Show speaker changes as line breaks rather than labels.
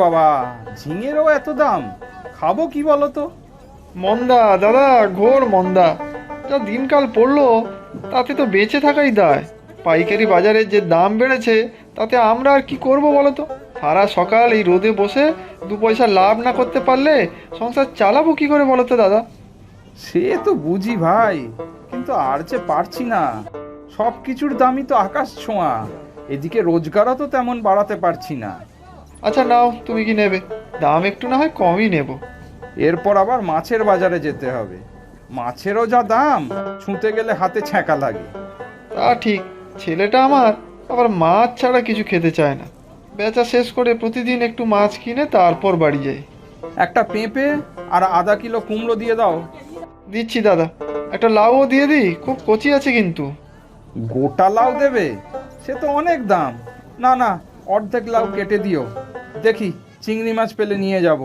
বাবা, ঝিঙেরও এত দাম! খাবো কি বলো তো?
মন্দা দাদা, ঘোর মন্দা। যা দিনকাল পড়লো তাতে তো বেঁচে থাকাই দায়। পাইকারি বাজারে যে দাম বেড়েছে তাতে আমরা আর কি করব বলো তো? সারা সকাল এই রোদে বসে দু পয়সা লাভ না করতে পারলে সংসার চালাবো কি করে বলো তো দাদা?
সে তো বুঝি ভাই, কিন্তু আর যে পারছি না। সব কিছুর দামই তো আকাশ ছোঁয়া। এদিকে রোজগারও তো তেমন বাড়াতে পারছি না।
আচ্ছা নাও, তুমি কি নেবে? দাম একটু না হয় কমই নেব।
এরপর আবার মাছের বাজারে যেতে হবে। মাছেরও যা দাম, ছুঁতে গেলে হাতে ছ্যাঁকা লাগে।
তা ঠিক, ছেলেটা আমার আবার মাছ ছাড়া কিছু খেতে চায় না। বেচা শেষ করে প্রতিদিন একটু মাছ কিনে তারপর বাড়ি যাই।
একটা পেঁপে আর আধা কিলো কুমড়ো দিয়ে দাও।
দিচ্ছি দাদা। একটা লাউও দিয়ে দিই, খুব কচি আছে কিন্তু।
গোটা লাউ দেবে? সে তো অনেক দাম। না না, অর্ধেক লাউ কেটে দিও। দেখি চিংড়ি মাছ পেলে নিয়ে যাব।